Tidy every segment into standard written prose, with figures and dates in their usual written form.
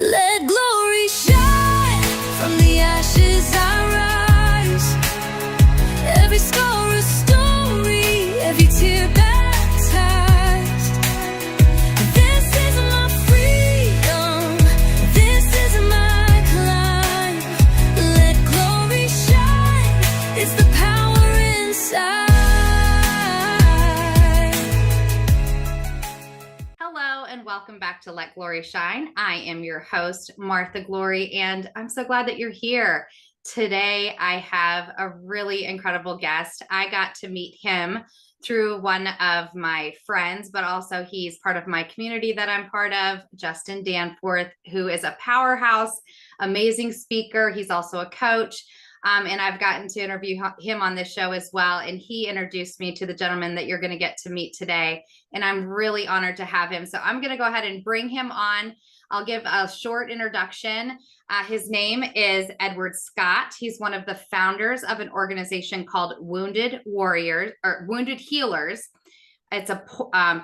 Let glory shine. From the ashes I rise. Every scar a story, every tear baptized. This is my freedom. This is my climb. Let glory shine. It's the power inside. Hello and welcome back to Let Glory Shine. I am your host, Martha Glory, and I'm so glad that you're here. Today, I have a really incredible guest. I got to meet him through one of my friends, but also he's part of my community that I'm part of, Justin Danforth, who is a powerhouse, amazing speaker. He's also a coach. And I've gotten to interview him on this show as well. And he introduced me to the gentleman that you're going to get to meet today. And I'm really honored to have him. So I'm going to go ahead and bring him on. I'll give a short introduction. His name is Edward Scott. He's one of the founders of an organization called Wounded Warriors or Wounded Healers. It's a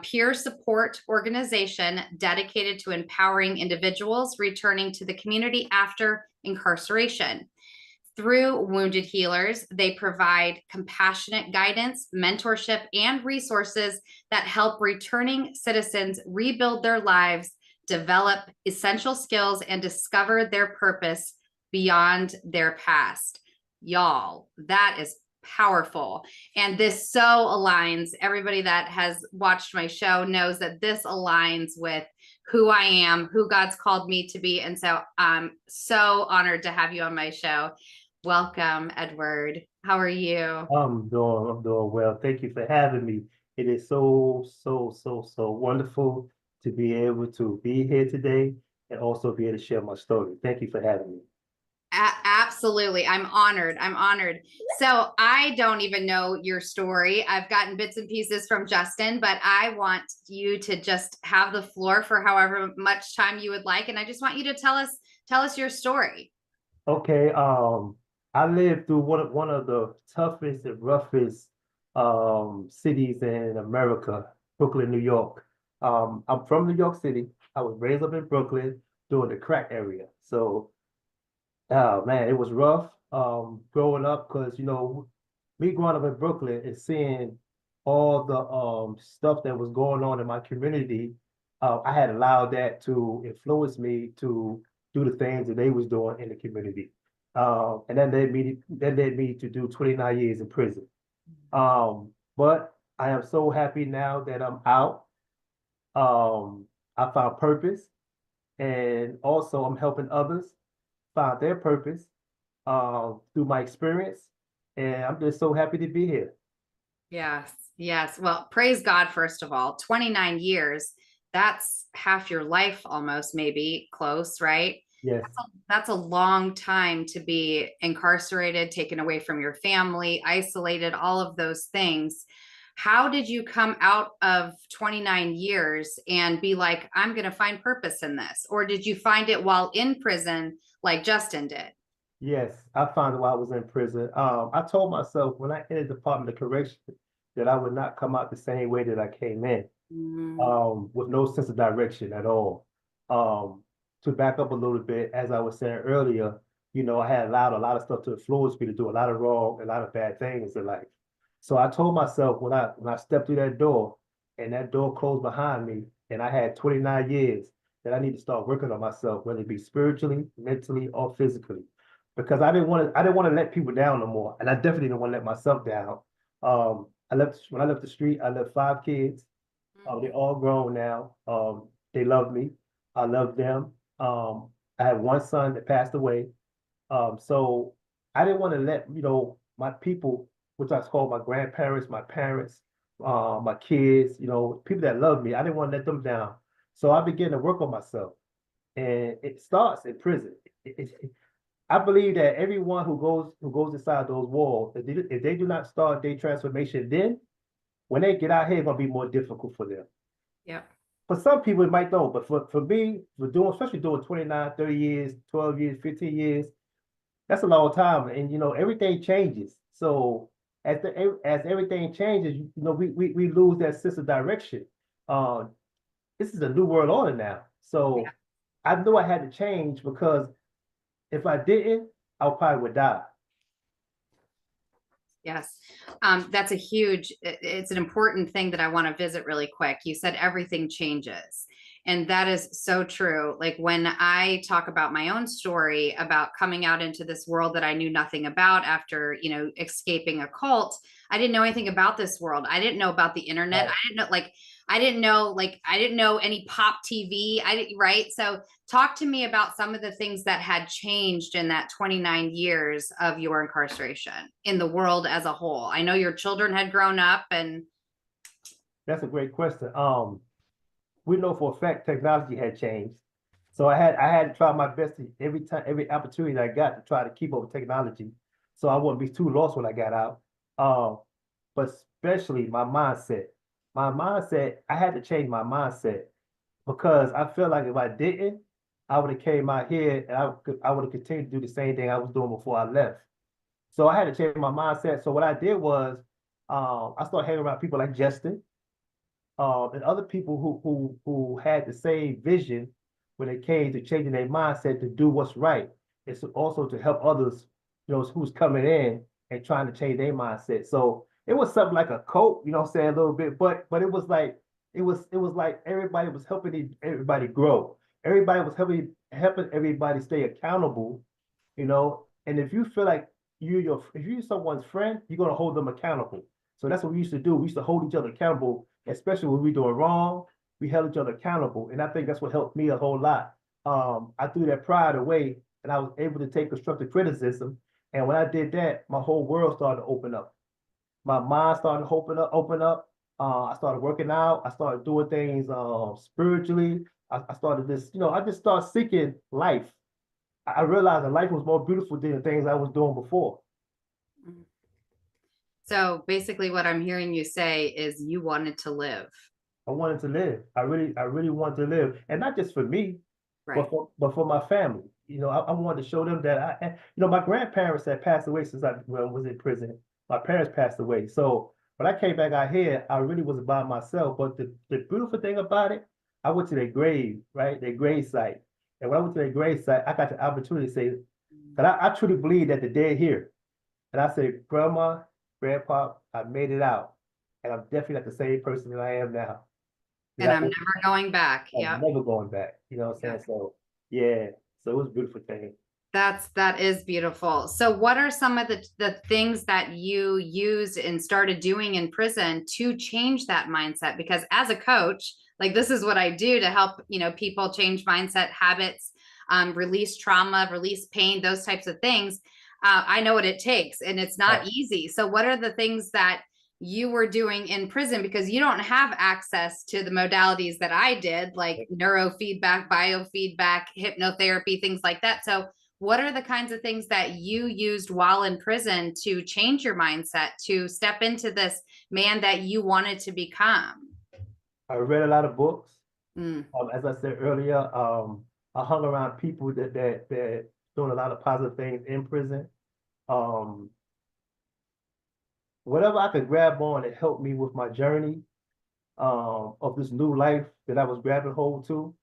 peer support organization dedicated to empowering individuals returning to the community after incarceration. Through Wounded Healers, they provide compassionate guidance, mentorship, and resources that help returning citizens rebuild their lives, develop essential skills, and discover their purpose beyond their past. Y'all, that is powerful. And this so aligns. Everybody that has watched my show knows that this aligns with who I am, who God's called me to be. And so I'm so honored to have you on my show. Welcome, Edward. How are you? I'm doing well. Thank you for having me. It is so wonderful to be able to be here today and also be able to share my story. Thank you for having me. Absolutely. I'm honored. I'm honored. So I don't even know your story. I've gotten bits and pieces from Justin, but I want you to just have the floor for however much time you would like. And I just want you to tell us your story. Okay, I lived through one of the toughest and roughest cities in America, Brooklyn, New York. I'm from New York City. I was raised up in Brooklyn during the crack area. So, oh man, it was rough growing up because me growing up in Brooklyn and seeing all the stuff that was going on in my community, I had allowed that to influence me to do the things that they was doing in the community. And then led me to do 29 years in prison. But I am so happy now that I'm out. I found purpose, and also I'm helping others find their purpose through my experience. And I'm just so happy to be here. Yes. Yes. Well, praise God, first of all. 29 years, that's half your life almost, maybe close, right? Yes. That's a long time to be incarcerated, taken away from your family, isolated, all of those things. How did you come out of 29 years and be like, I'm going to find purpose in this? Or did you find it while in prison like Justin did? Yes, I found it while I was in prison. I told myself when I entered the Department of Correction that I would not come out the same way that I came in, with no sense of direction at all. To back up a little bit, as I was saying earlier, I had allowed a lot of stuff to influence me to do a lot of wrong, a lot of bad things in life. So I told myself when I stepped through that door and that door closed behind me, and I had 29 years, that I need to start working on myself, whether it be spiritually, mentally, or physically, because I didn't want to let people down no more, and I definitely didn't want to let myself down. When I left the street, I left 5 kids. They're all grown now. They love me. I love them. I had one son that passed away. So I didn't want to let, my people, which I call my grandparents, my parents, my kids, people that love me, I didn't want to let them down. So I began to work on myself. And it starts in prison. I believe that everyone who goes inside those walls, if they do not start their transformation, then when they get out here, it's gonna be more difficult for them. Yeah. For some people, it might don't, but for me, especially doing 29, 30 years, 12 years, 15 years, that's a long time. And, everything changes. So as everything changes, we lose that sense of direction. This is a new world order now. So I knew I had to change because if I didn't, I probably would die. Yes. That's a huge, it's an important thing that I want to visit really quick. You said everything changes. And that is so true. Like when I talk about my own story about coming out into this world that I knew nothing about after, escaping a cult, I didn't know anything about this world. I didn't know about the internet. Right. I didn't know any pop TV. Right. So talk to me about some of the things that had changed in that 29 years of your incarceration in the world as a whole. I know your children had grown up and That's a great question. We know for a fact technology had changed. So I had to try my best every opportunity I got to try to keep up with technology. So I wouldn't be too lost when I got out. But especially my mindset. My mindset, I had to change my mindset because I feel like if I didn't, I would have came out here and I would have continued to do the same thing I was doing before I left. So I had to change my mindset. So what I did was I started hanging around people like Justin, and other people who had the same vision when it came to changing their mindset to do what's right. It's also to help others, who's coming in and trying to change their mindset. So it was something like a cult, what I'm saying, a little bit, but it was like it was like everybody was helping everybody grow. Everybody was helping everybody stay accountable, and if you feel like if you're someone's friend, you're gonna hold them accountable. So that's what we used to do. We used to hold each other accountable, especially when we doing wrong. We held each other accountable, and I think that's what helped me a whole lot. I threw that pride away, and I was able to take constructive criticism. And when I did that, my whole world started to open up. My mind started to open up. I started working out. I started doing things spiritually. I started this, I just started seeking life. I realized that life was more beautiful than the things I was doing before. so basically what I'm hearing you say is you wanted to live. I wanted to live. I really wanted to live, and not just for me, Right. but for my family. I wanted to show them that my grandparents had passed away since I was in prison. My parents passed away, so when I came back out here, I really was by myself. But the beautiful thing about it, I went to their grave, right, their grave site, and when I went to their grave site, I got the opportunity to say, that I truly believe that the dead here, and I said, Grandma, Grandpa, I made it out, and I'm definitely not the same person that I am now. And Yeah, I'm never going back. I'm Yeah. never going back. You know what I'm saying? So yeah, so it was a beautiful thing. That is beautiful. So what are some of the things that you used and started doing in prison to change that mindset? Because as a coach, like this is what I do to help, people change mindset habits, release trauma, release pain, those types of things. I know what it takes and it's not Right. easy. So what are the things that you were doing in prison, because you don't have access to the modalities that I did, like neurofeedback, biofeedback, hypnotherapy, things like that. So what are the kinds of things that you used while in prison to change your mindset, to step into this man that you wanted to become? I read a lot of books. Mm. As I said earlier, I hung around people that doing a lot of positive things in prison. Um, Whatever I could grab on that helped me with my journey of this new life that I was grabbing hold to,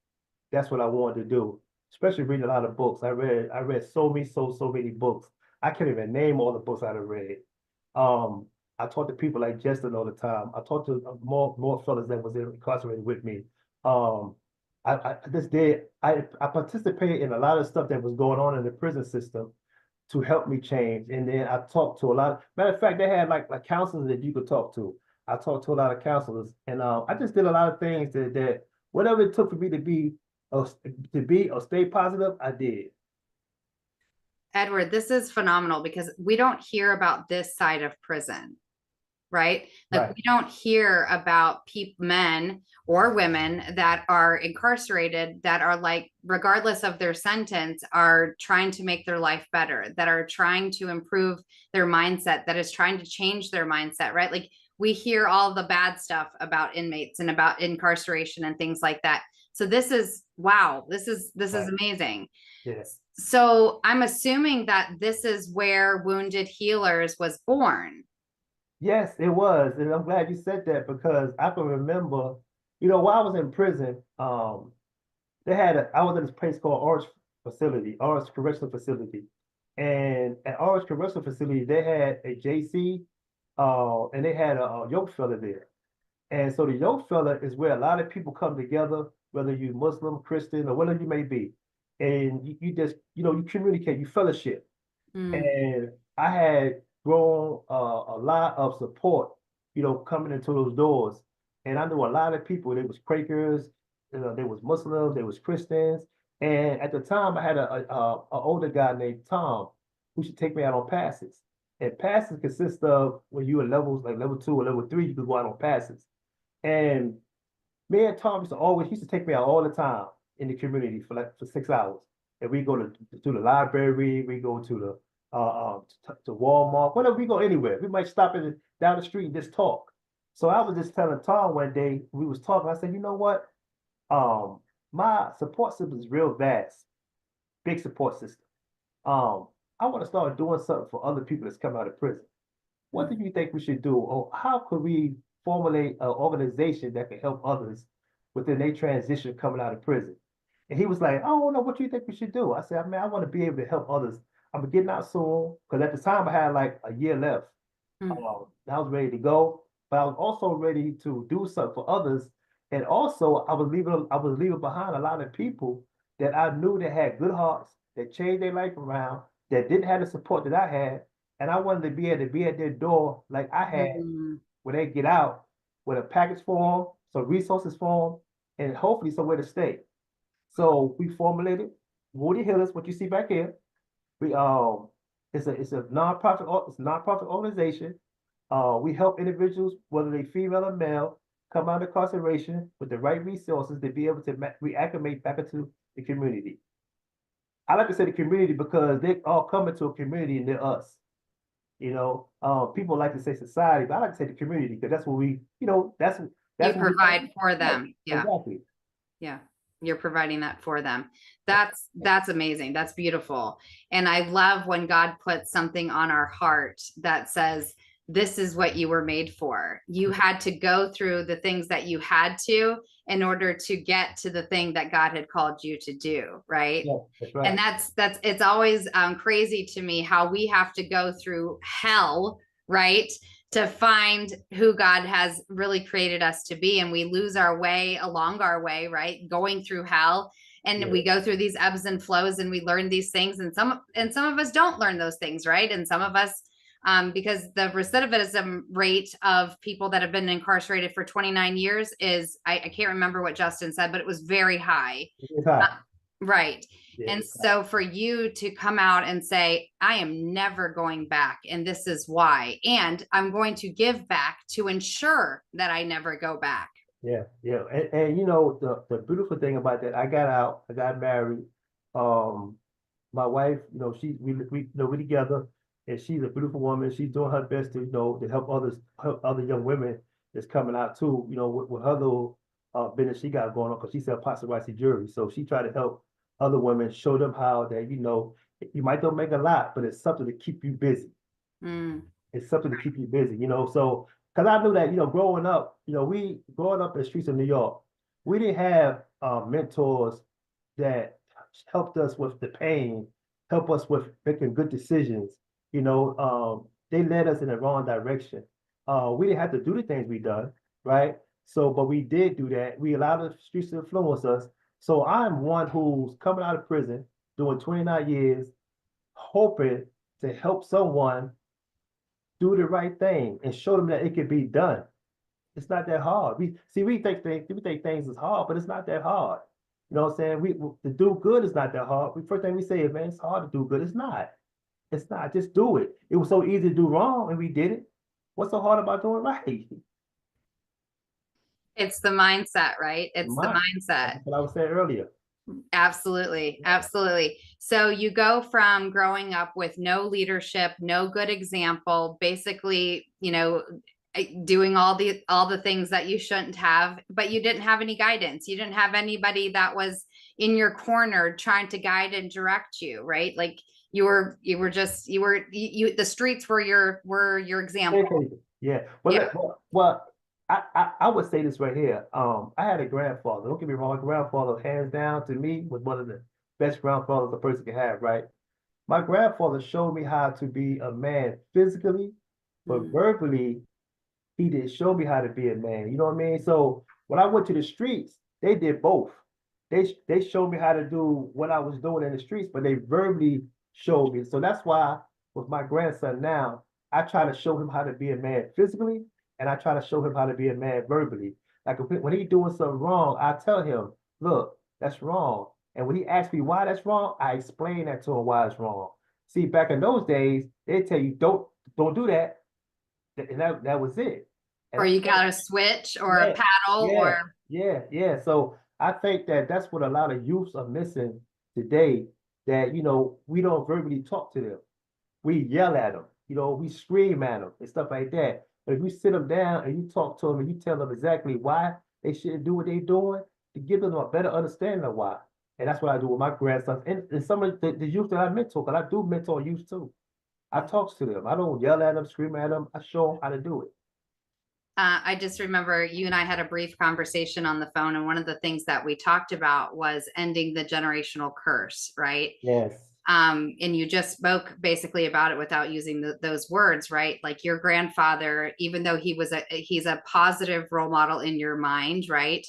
that's what I wanted to do. Especially reading a lot of books. I read so many books. I can't even name all the books I've read. Um, I talk to people like Justin all the time. I talk to more fellas that was incarcerated with me. Um, I just did. I participated in a lot of stuff that was going on in the prison system to help me change. And then I talked to a lot. Matter of fact, they had like counselors that you could talk to. I talked to a lot of counselors, and I just did a lot of things that whatever it took for me to stay positive, I did. Edward, this is phenomenal because we don't hear about this side of prison, right? Like Right. we don't hear about men or women that are incarcerated that are like, regardless of their sentence, are trying to make their life better, that are trying to improve their mindset, that is trying to change their mindset, right? Like we hear all the bad stuff about inmates and about incarceration and things like that. So this is, wow, this is Right. amazing. Yes. So I'm assuming that this is where Wounded Healers was born. Yes, it was. And I'm glad you said that because I can remember, while I was in prison, I was at this place called Orange Correctional Facility. And at Orange Correctional Facility, they had a JC, and they had a yoke fella there. And so the yoke fella is where a lot of people come together, whether you Muslim, Christian, or whatever you may be. And you just, you communicate, you fellowship. Mm. And I had grown a lot of support, coming into those doors. And I knew a lot of people. There was Quakers, there was Muslims, there was Christians. And at the time, I had a older guy named Tom who should take me out on passes. And passes consist of when you were levels like level 2 or level 3, you could go out on passes. And me and Tom used to take me out all the time in the community for 6 hours. And we go to the library, we go to the to Walmart, whatever, we go anywhere. We might stop down the street and just talk. So I was just telling Tom one day, we was talking, I said, you know what? My support system is real vast, big support system. I want to start doing something for other people that's coming out of prison. What do you think we should do? Or how could we formulate an organization that can help others within their transition coming out of prison? And he was like, I don't know, what do you think we should do? I said, man, I want to be able to help others. I'm getting out soon, because at the time I had like a year left. Mm. I was ready to go, but I was also ready to do something for others. And also I was leaving behind a lot of people that I knew that had good hearts, that changed their life around, that didn't have the support that I had. And I wanted to be able to be at their door like I had Mm. when they get out, with a package for them, some resources for them, and hopefully somewhere to stay. So we formulated Woody Healers, what you see back here. We it's a nonprofit organization. We help individuals, whether they female or male, come out of incarceration with the right resources to be able to reacclimate back into the community. I like to say the community because they all come into a community and they're us. People like to say society, but I like to say the community because that's what we, that's You what we provide for them. Yeah. exactly. Yeah. You're providing that for them. That's amazing. That's beautiful. And I love when God puts something on our heart that says, this is what you were made for. You had to go through the things that you had to in order to get to the thing that God had called you to do. Right. Yeah, that's right. And it's always crazy to me how we have to go through hell, right, to find who God has really created us to be. And we lose our way along our way, right, going through hell. And Yeah. we go through these ebbs and flows and we learn these things, and some of us don't learn those things, right? And some of us, because the recidivism rate of people that have been incarcerated for 29 years is, I can't remember what Justin said, but it was very high. It's high. Right. Yeah, And so for you to come out and say, I am never going back, and this is why, and I'm going to give back to ensure that I never go back. yeah. And the beautiful thing about that, I got out, I got married. My wife, we together, and she's a beautiful woman. She's doing her best to, to help other young women that's coming out too, with her little business she got going on, because she sells paparazzi jewelry. So she tried to help other women, show them how that, you might don't make a lot, but it's something to keep you busy. Mm. It's something to keep you busy, so, because I knew that, growing up in the streets of New York, we didn't have mentors that helped us with the pain, help us with making good decisions. They led us in the wrong direction. We didn't have to do the things we done, right? So, but we did do that. We allowed the streets to influence us. So I'm one who's coming out of prison, doing 29 years, hoping to help someone do the right thing and show them that it can be done. It's not that hard. We think things is hard, but it's not that hard. You know what I'm saying? To do good is not that hard. First thing we say is, man, it's hard to do good. It's not. It's not. Just do it. It was so easy to do wrong, and we did it. What's so hard about doing right? It's the mindset, right? It's the mindset. That's what I was saying earlier. Absolutely. Absolutely. So you go from growing up with no leadership, no good example, basically, doing all the things that you shouldn't have, but you didn't have any guidance. You didn't have anybody that was in your corner trying to guide and direct you, right? Like the streets were your example. Yeah. Yeah. Well, I would say this right here. I had a grandfather. Don't get me wrong, my grandfather, hands down, to me, was one of the best grandfathers a person can have, right? My grandfather showed me how to be a man physically, but Mm. verbally, he didn't show me how to be a man. You know what I mean? So when I went to the streets, they did both. They showed me how to do what I was doing in the streets, but they verbally showed me. So that's why with my grandson now, I try to show him how to be a man physically, and I try to show him how to be a man verbally. Like when he's doing something wrong, I tell him, look, that's wrong. And when he asks me why that's wrong, I explain that to him why it's wrong. See, back in those days, they tell you don't do that, and that was it. And Or I you think, got a switch or a yeah, paddle yeah, or yeah. So I think that that's what a lot of youths are missing today. That we don't verbally talk to them. We yell at them. We scream at them and stuff like that. But if you sit them down and you talk to them and you tell them exactly why they shouldn't do what they're doing, to give them a better understanding of why. And that's what I do with my grandsons and some of the youth that I mentor, because I do mentor youth too. I talk to them. I don't yell at them, scream at them. I show them how to do it. I just remember you and I had a brief conversation on the phone, and one of the things that we talked about was ending the generational curse, right? Yes. And you just spoke basically about it without using those words, right? Like your grandfather, even though he's a positive role model in your mind, right?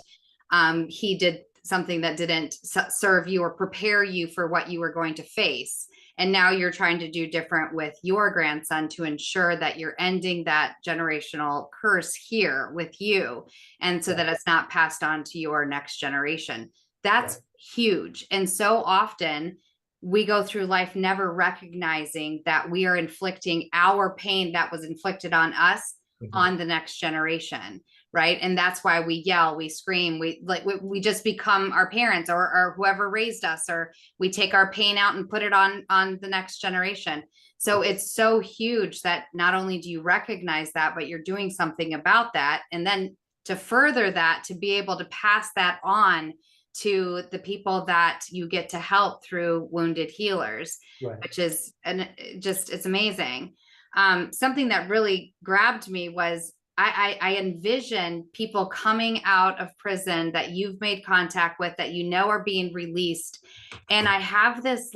He did something that didn't serve you or prepare you for what you were going to face. And now you're trying to do different with your grandson to ensure that you're ending that generational curse here with you. And so Right. that it's not passed on to your next generation. Right. That's huge. And so often we go through life never recognizing that we are inflicting our pain that was inflicted on us on the next generation, right? And that's why we yell, we scream, we just become our parents or whoever raised us, or we take our pain out and put it on the next generation. So it's so huge that not only do you recognize that, but you're doing something about that. And then to further that, to be able to pass that on to the people that you get to help through Wounded Healers, Right. which is it's amazing. Something that really grabbed me was I envision people coming out of prison that you've made contact with, that are being released. And I have this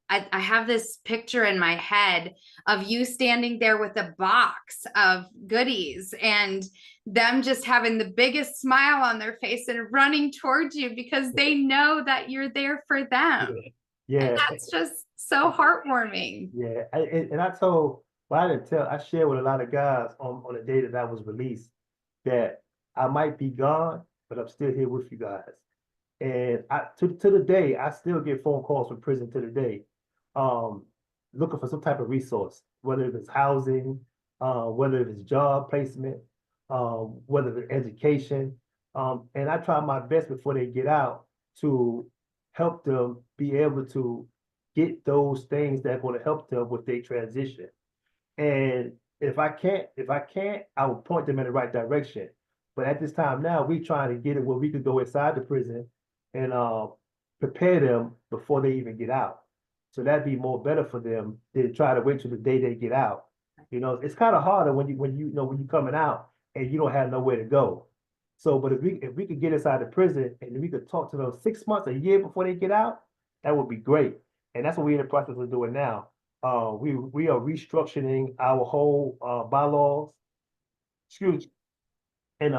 I have this picture in my head of you standing there with a box of goodies and them just having the biggest smile on their face and running towards you because they know that you're there for them. Yeah. And Yeah. that's just so heartwarming. Yeah. And I told, well, I didn't tell, I shared with a lot of guys on the day that I was released that I might be gone, but I'm still here with you guys. And to the day, I still get phone calls from prison to the day, um, looking for some type of resource, whether it's housing, whether it's job placement, whether it's education. And I try my best before they get out to help them be able to get those things that are going to help them with their transition. And if I can't, I will point them in the right direction. But at this time now, we trying to get it where we could go inside the prison and prepare them before they even get out. So that'd be more better for them than try to wait till the day they get out. It's kind of harder when you coming out and you don't have nowhere to go. So, but if we could get inside the prison and we could talk to them 6 months, a year before they get out, that would be great. And that's what we're in the process of doing now. We are restructuring our whole bylaws. Excuse me. And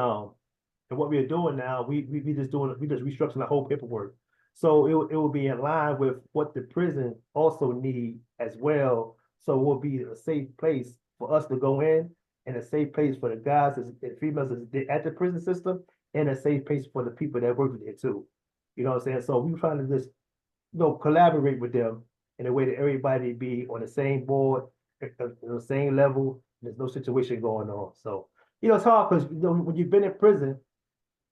what we are doing now, we just restructuring the whole paperwork. So it will be in line with what the prison also need as well. So it will be a safe place for us to go in, and a safe place for the guys and females that's at the prison system, and a safe place for the people that work there too. You know what I'm saying? So we're trying to just collaborate with them in a way that everybody be on the same board, the same level. There's no situation going on. So it's hard because when you've been in prison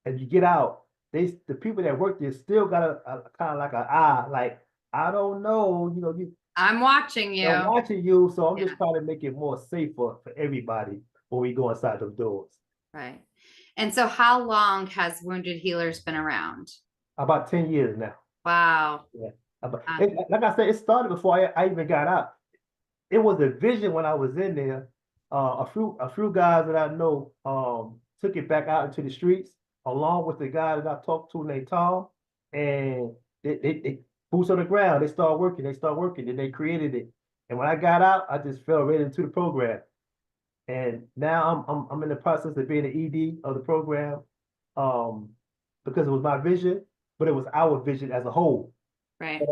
and you get out, the people that work there still got a kind of like an eye, like I don't know, I'm watching you. they're watching you. So I'm just trying to make it more safer for everybody when we go inside those doors. Right. And so how long has Wounded Healers been around? About 10 years now. Wow. Yeah. Like I said, it started before I even got out. It was a vision when I was in there. A few guys that I know, took it back out into the streets, along with the guy that I talked to named Tom, and they boots on the ground. They start working, and they created it. And when I got out, I just fell right into the program. And now I'm in the process of being the ED of the program, um, because it was my vision, but it was our vision as a whole. Right.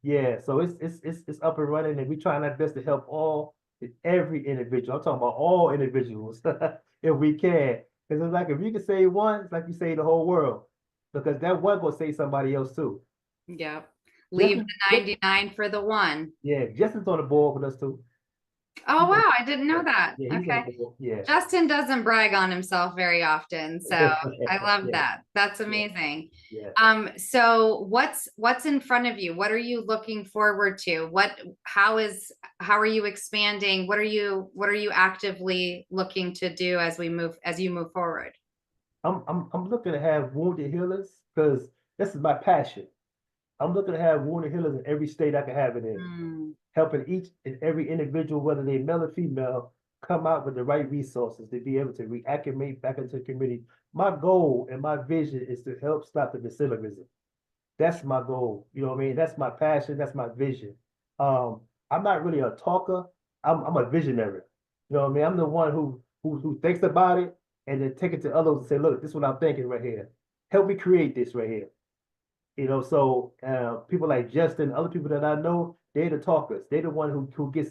Yeah, so it's up and running, and we trying our best to help every individual. I'm talking about all individuals, if we can. Because it's like if you can save one, it's like you save the whole world. Because that one will save somebody else too. Yep. Leave Justin, the 99 for the one. yeah, Justin's on the board with us too. Oh, wow. I didn't know Yeah, that. yeah, he's on Okay. the board. Yeah. Justin doesn't brag on himself very often, so I love Yeah, that. That's yeah, amazing. yeah. So what's in front of you? What are you looking forward to? How are you expanding? What are you actively looking to do as you move forward? I'm looking to have wounded healers because this is my passion. I'm looking to have wounded healers in every state I can have it in, Mm, helping each and every individual, whether they male or female, come out with the right resources to be able to reacclimate back into the community. My goal and my vision is to help stop the recidivism. That's my goal. You know what I mean? That's my passion. That's my vision. I'm not really a talker. I'm a visionary. You know what I mean? I'm the one who thinks about it and then take it to others and say, look, this is what I'm thinking right here. Help me create this right here. You know, so people like Justin, other people that I know, they're the talkers. They're the one who get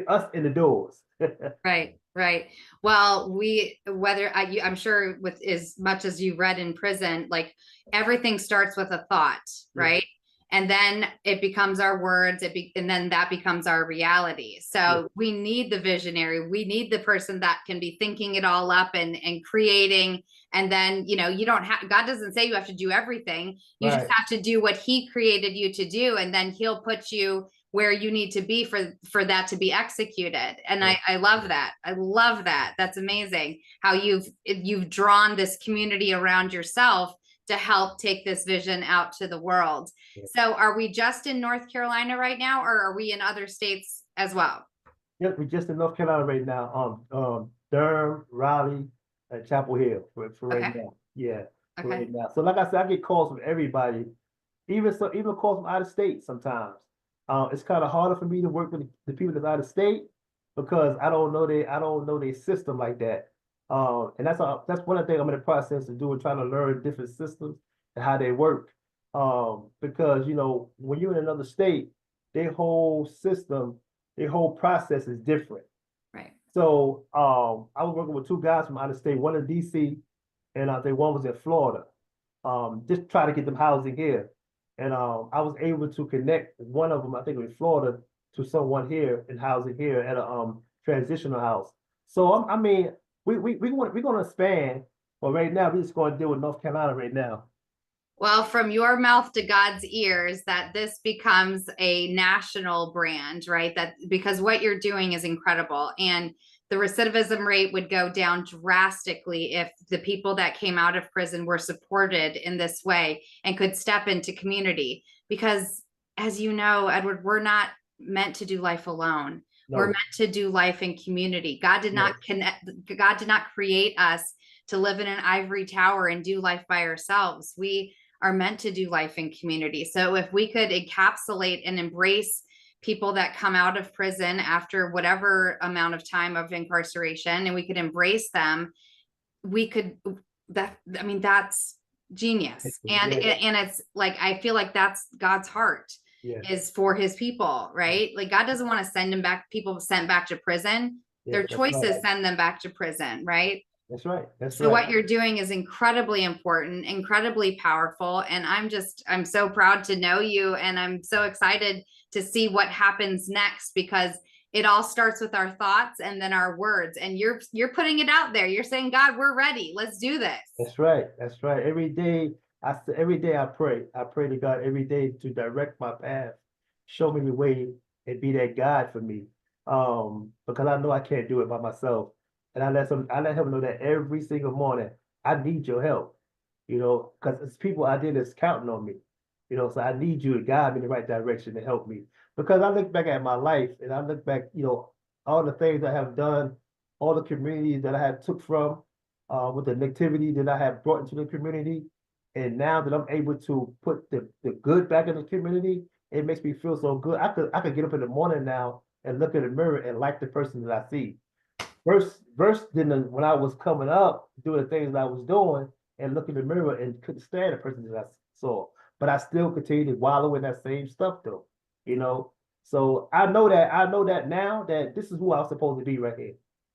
us in the doors. right, right. Well, I'm sure with as much as you read in prison, like everything starts with a thought, Yeah, right? And then it becomes our words, and then that becomes our reality. yeah, So we need the visionary. We need the person that can be thinking it all up and creating. And then, you don't have, God doesn't say you have to do everything. You just right. have to do what he created you to do. And then he'll put you where you need to be for that to be executed. And Yeah, I love that. I love that. That's amazing how you've drawn this community around yourself to help take this vision out to the world. yeah. So are we just in North Carolina right now, or are we in other states as well? Yeah, we're just in North Carolina right now. Durham, Raleigh, and Chapel Hill for right Okay. now. Yeah, for Okay. right now. So like I said, I get calls from everybody, even calls from out of state sometimes. It's kind of harder for me to work with the people that's out of state because I don't know their system like that. And that's one of the things I'm in the process of doing, trying to learn different systems and how they work. Because when you're in another state, their whole system, their whole process is different. Right. So I was working with two guys from out of state, one in DC, and I think one was in Florida. Just try to get them housing here. And I was able to connect one of them, I think in Florida, to someone here in housing here at a transitional house. So I mean, we're gonna expand, but right now we're just gonna deal with North Carolina right now. Well, from your mouth to God's ears, that this becomes a national brand, right? That because what you're doing is incredible. And the recidivism rate would go down drastically if the people that came out of prison were supported in this way and could step into community. Because as you know, Edward, we're not meant to do life alone. We're No, meant to do life in community. God did not create us to live in an ivory tower and do life by ourselves. We are meant to do life in community. So if we could encapsulate and embrace people that come out of prison after whatever amount of time of incarceration, and we could embrace them, that's genius. And yeah, it's like, I feel like that's God's heart, yeah, is for his people, right? Like God doesn't want to send them back, people sent back to prison. yeah. Their That's right. choices send them back to prison, right? That's right. That's So right. what you're doing is incredibly important, incredibly powerful. And I'm so proud to know you. And I'm so excited to see what happens next, because it all starts with our thoughts and then our words. And you're putting it out there. You're saying, God, we're ready. Let's do this. That's right. That's right. Every day I pray. I pray to God every day to direct my path, show me the way, and be that guide for me. Because I know I can't do it by myself. And I let him know that every single morning, I need your help. Because it's people out there that's counting on me. So I need you to guide me in the right direction to help me. Because I look back at my life and I look back, all the things I have done all the communities that I had took from, with the negativity that I had brought into the community. And now that I'm able to put the good back in the community, it makes me feel so good. I could get up in the morning now and look in the mirror and like the person that I see. Verse than when I was coming up, doing the things that I was doing, and look in the mirror and couldn't stand the person that I saw. But I still continue to wallow in that same stuff though, you know. So I know that now that this is who I'm supposed to be right here.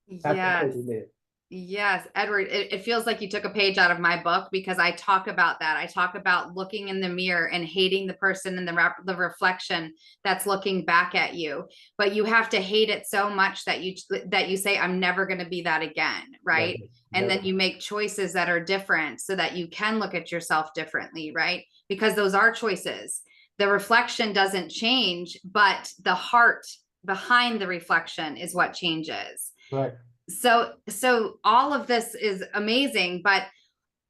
That's the Yes. person there. Yes, Edward, it feels like you took a page out of my book, because I talk about that. I talk about looking in the mirror and hating the person in the reflection that's looking back at you. But you have to hate it so much that you say, I'm never going to be that again, right? Never, And never. then you make choices that are different so that you can look at yourself differently, right? Because those are choices. The reflection doesn't change, but the heart behind the reflection is what changes. Right. So all of this is amazing, but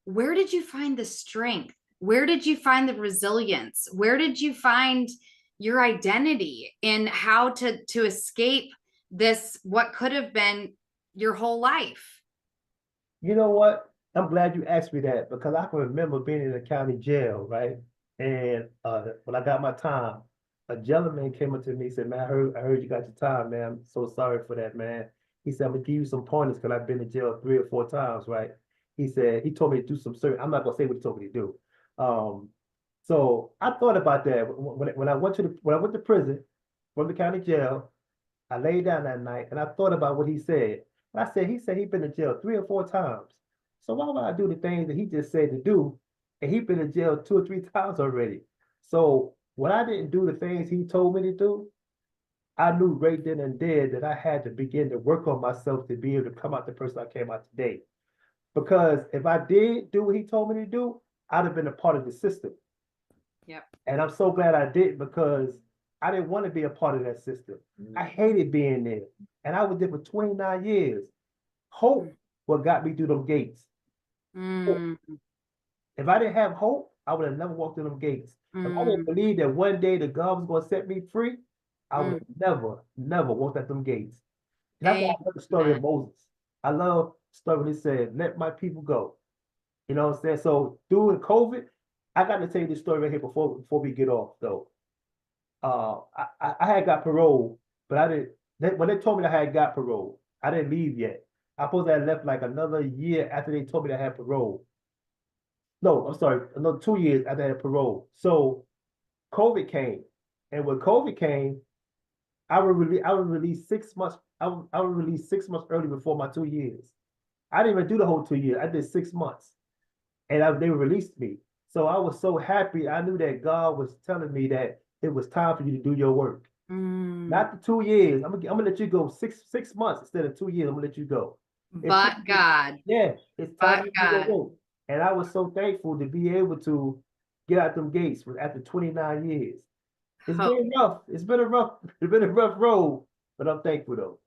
where did you find the strength? Where did you find the resilience? Where did you find your identity in how to escape this, what could have been your whole life? You know what? I'm glad you asked me that, because I can remember being in the county jail, right? And when I got my time, a gentleman came up to me and said, "Man, I heard you got your time, man. I'm so sorry for that, man." He said, "I'm gonna give you some pointers because I've been in jail 3 or 4 times, right?" He said he told me to do some certain. I'm not gonna say what he told me to do. So I thought about that when I went to prison from the county jail. I laid down that night and I thought about what he said. And I said, he said he'd been in jail 3 or 4 times. So why would I do the things that he just said to do? And he'd been in jail 2 or 3 times already. So when I didn't do the things he told me to do, I knew right then and there that I had to begin to work on myself to be able to come out the person I came out today. Because if I did do what he told me to do, I'd have been a part of the system. Yep. And I'm so glad I did, because I didn't want to be a part of that system. I hated being there. And I was there for 29 years. Hope what got me through them gates. Mm, If I didn't have hope, I would have never walked through them gates. If I didn't believe that one day the God was going to set me free, I would have never walked out them gates. And that's why I love the story of Moses. I love the story when he said, "Let my people go." You know what I'm saying? So during COVID, I got to tell you this story right here before we get off though. I had got parole, but I didn't. When they told me I had got parole, I didn't leave yet. I suppose I left like another year after they told me I had parole. No, I'm sorry, another 2 years after I had parole. So COVID came, and when COVID came, I was released 6 months. I was released 6 months early before my 2 years. I didn't even do the whole 2 years. I did 6 months, and they released me. So I was so happy. I knew that God was telling me that it was time for you to do your work. Not the 2 years. I'm gonna let you go 6 months instead of 2 years. I'm gonna let you go. but God. Yeah, it's time But to do your God. work. And I was so thankful to be able to get out them gates after 29 years. It's Hope. been rough. It's been a rough road, but I'm thankful though.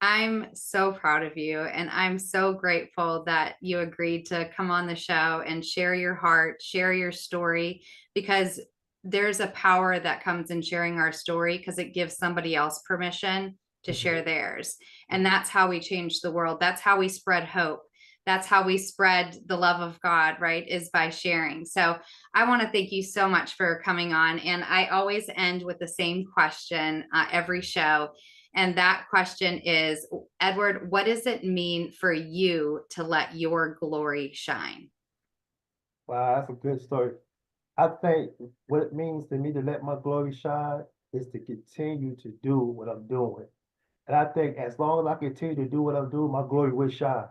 I'm so proud of you, and I'm so grateful that you agreed to come on the show and share your heart, share your story, because there's a power that comes in sharing our story, because it gives somebody else permission to share theirs. And that's how we change the world. That's how we spread hope. That's how we spread the love of God, right? Is by sharing. So I want to thank you so much for coming on. And I always end with the same question every show. And that question is, Edward, what does it mean for you to let your glory shine? Wow, that's a good story. I think what it means to me to let my glory shine is to continue to do what I'm doing. And I think as long as I continue to do what I'm doing, my glory will shine.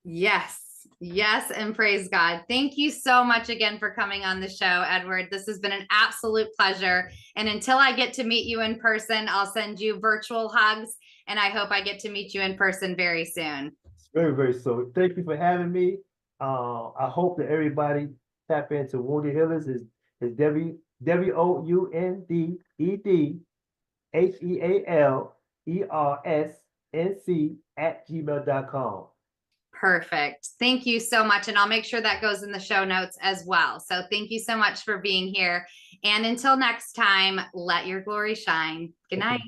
Yes. Yes. And praise God. Thank you so much again for coming on the show, Edward. This has been an absolute pleasure. And until I get to meet you in person, I'll send you virtual hugs. And I hope I get to meet you in person very soon. Very, very so. Thank you for having me. I hope that everybody tap into Wounded Healers is WOUNDEHEALERSNC@gmail.com. Perfect. Thank you so much. And I'll make sure that goes in the show notes as well. So thank you so much for being here. And until next time, let your glory shine. Good night.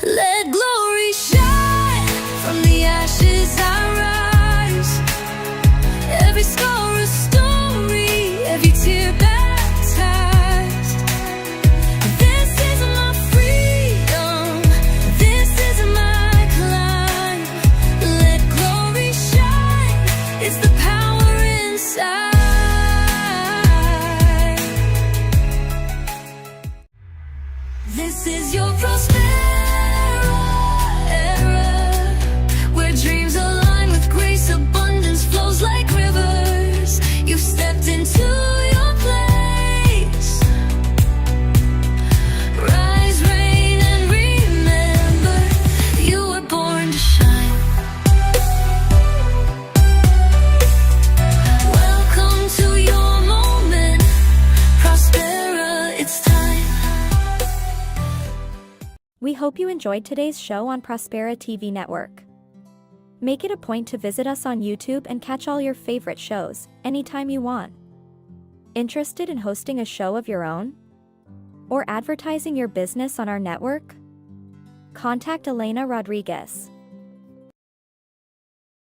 Let glory shine. From the ashes I rise. Every scar a story, every tear baptized. This is my freedom, this is my climb. Let glory shine, it's the power inside. This is your prosperity era, where dreams align with grace, abundance flows like rivers. You've stepped into your place. Rise, reign, and remember, you were born to shine. Welcome to your moment, Prospera, it's time. We hope you enjoyed today's show on Prospera TV Network. Make it a point to visit us on YouTube and catch all your favorite shows anytime you want. Interested in hosting a show of your own? Or advertising your business on our network? Contact Elena Rodriguez.